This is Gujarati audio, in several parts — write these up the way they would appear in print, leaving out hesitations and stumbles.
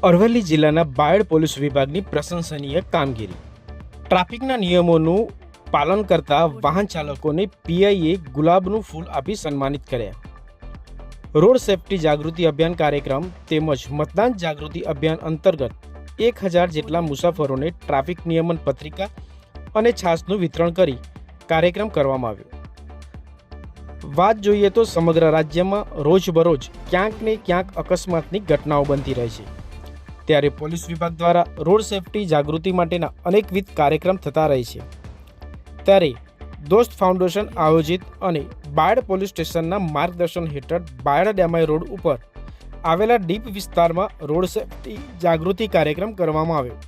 અરવલ્લી જિલ્લાના બાયડ પોલીસ વિભાગની પ્રશંસનીય કામગીરી। ટ્રાફિકના નિયમોનું પાલન કરતા વાહન ચાલકોને પીઆઈએ ગુલાબનું ફૂલ આપી સન્માનિત કર્યા। રોડ સેફટી જાગૃતિ અભિયાન કાર્યક્રમ તેમજ મતદાન જાગૃતિ અભિયાન અંતર્ગત 1000 જેટલા મુસાફરોને ટ્રાફિક નિયમન પત્રિકા અને છાસનું વિતરણ કરી કાર્યક્રમ કરવામાં આવ્યો। વાત જોઈએ તો સમગ્ર રાજ્યમાં રોજબરોજ ક્યાંક ને ક્યાંક અકસ્માતની ઘટનાઓ બનતી રહે છે, ત્યારે પોલીસ વિભાગ દ્વારા રોડ સેફટી જાગૃતિ માટેના અનેકવિધ કાર્યક્રમ થતા રહે છે। ત્યારે દોસ્ત ફાઉન્ડેશન આયોજિત અને બાયડ પોલીસ સ્ટેશનના માર્ગદર્શન હેઠળ બાયડ ડેમાઈ રોડ ઉપર આવેલા ડીપ વિસ્તારમાં રોડ સેફટી જાગૃતિ કાર્યક્રમ કરવામાં આવ્યો,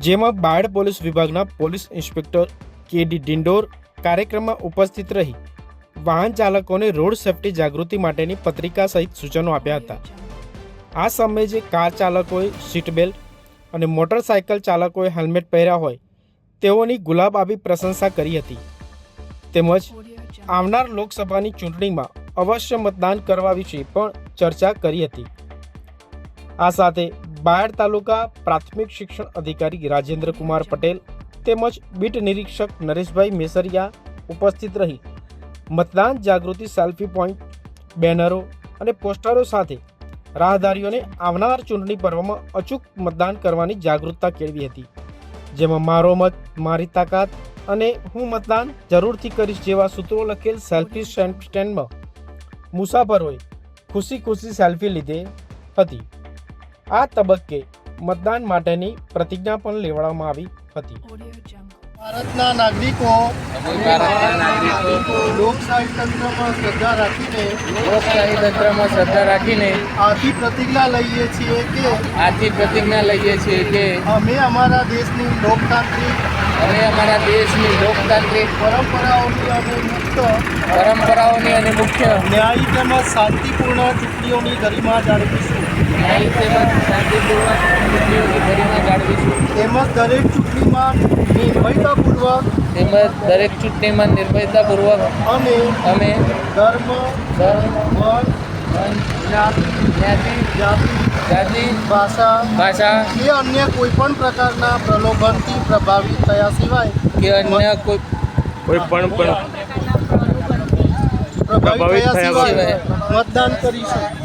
જેમાં બાયડ પોલીસ વિભાગના પોલીસ ઇન્સ્પેક્ટર કેડી ડિંડોર કાર્યક્રમમાં ઉપસ્થિત રહી વાહન ચાલકોને રોડ સેફટી જાગૃતિ માટેની પત્રિકા સહિત સૂચનો આપ્યા હતા। આ સમયે જે કાર ચાલકોએ સીટ બેલ્ટ અને મોટરસાયકલ ચાલકોએ હેલ્મેટ પહેર્યા હોય તેઓની ગુલાબ આપી પ્રશંસા કરી હતી, તેમજ આવનાર લોકસભાની ચૂંટણીમાં અવશ્ય મતદાન કરવા વિશે પણ ચર્ચા કરી હતી। આ સાથે બાયડ તાલુકા પ્રાથમિક શિક્ષણ અધિકારી રાજેન્દ્ર કુમાર પટેલ તેમજ બીટ નિરીક્ષક નરેશભાઈ મેસરિયા ઉપસ્થિત રહી મતદાન જાગૃતિ સેલ્ફી પોઈન્ટ, બેનરો અને પોસ્ટરો સાથે રાહદારીઓને આવનાર ચૂંટણી પર્વમાં અચૂક મતદાન કરવાની જાગૃતતા કેળવી હતી, જેમાં મારો મત મારી તાકાત અને હું મતદાન જરૂરથી કરીશ જેવા સૂત્રો લખેલ સેલ્ફી સ્ટેન્ડમાં મુસાફરોએ ખુશી સેલ્ફી લીધી હતી। આ તબક્કે મતદાન માટેની પ્રતિજ્ઞા પણ લેવડાવવામાં આવી હતી। ભારતના નાગરિકો લોકશાહી તંત્રમાં શ્રદ્ધા રાખીને આથી પ્રતિજ્ઞા લઈએ છીએ કે અમે અમારા દેશની લોકતાંત્રિક પરંપરાઓની અને મુક્ત ન્યાયી તેમજ શાંતિપૂર્ણ ચૂંટણીઓની ગરિમા જાળવીશું તેમજ દરેક ચૂંટણીમાં નિર્ભયતાપૂર્વક અમે ધર્મ, જાતિ, ભાષા કે અન્ય કોઈ પણ પ્રકારના પ્રલોભનથી પ્રભાવિત થયા સિવાય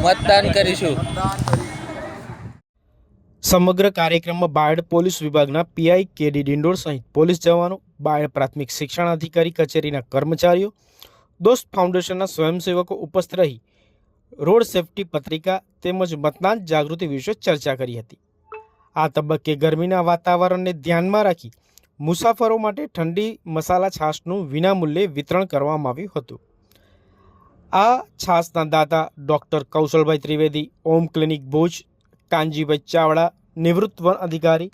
મતદાન કરીશું। સમગ્ર કાર્યક્રમમાં બાયડ પોલીસ વિભાગના પીઆઈ કેડી ડિંડોર સહિત પોલીસ જવાનો, બાયડ પ્રાથમિક શિક્ષણ અધિકારી કચેરીના કર્મચારીઓ, દોસ્ત ફાઉન્ડેશનના સ્વયંસેવકો ઉપસ્થિત રહી રોડ સેફટી પત્રિકા તેમજ મતદાન જાગૃતિ વિશે ચર્ચા કરી હતી। આ તબક્કે ગરમીના વાતાવરણને ધ્યાનમાં રાખી મુસાફરો માટે ઠંડી મસાલા છાશનું વિનામૂલ્યે વિતરણ કરવામાં આવ્યું હતું। આ છાશના દાતા ડૉક્ટર કૌશલભાઈ ત્રિવેદી, ઓમ ક્લિનિક ભુજ, કાનજીભાઈ ચાવડા નિવૃત્ત વન અધિકારી,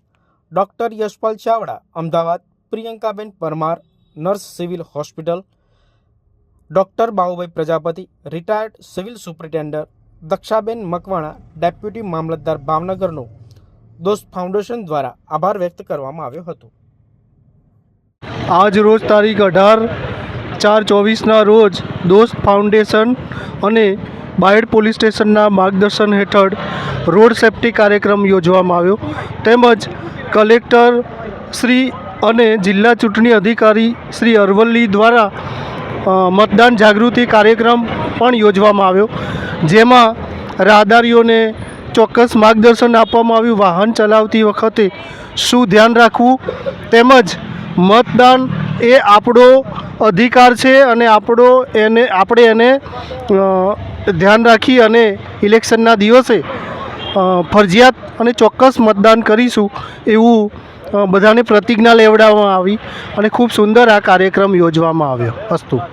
doctor Yashpal Chavda Ahmedabad, Priyankaben Parmar nurse civil hospital, doctor Babubhai Prajapati retired civil superintendent, Dakshaben Makwana deputy મામલતદાર ભાવનગરનો દોસ્ત ફાઉન્ડેશન દ્વારા આભાર વ્યક્ત કરવામાં આવ્યો હતો। આજ રોજ તારીખ 18/4/24ના રોજ દોસ્ત ફાઉન્ડેશન અને બાયડ પોલીસ સ્ટેશનના માર્ગદર્શન હેઠળ રોડ સેફટી કાર્યક્રમ યોજવામાં આવ્યો, તેમજ કલેક્ટર શ્રી અને જિલ્લા ચૂંટણી અધિકારી શ્રી અરવલ્લી દ્વારા મતદાન જાગૃતિ કાર્યક્રમ પણ યોજવામાં આવ્યો, જેમાં રાહદારીઓને ચોક્કસ માર્ગદર્શન આપવામાં આવ્યું વાહન ચલાવતી વખતે શું ધ્યાન રાખવું, તેમજ મતદાન એ આપણો અધિકાર છે અને આપણે એને ધ્યાન રાખી અને ઇલેક્શનના દિવસે ફરજિયાત અને ચોક્કસ મતદાન કરીશું એવું બધાને પ્રતિજ્ઞા લેવડાવવામાં આવી અને ખૂબ સુંદર આ કાર્યક્રમ યોજવામાં આવ્યો। અસ્તુ।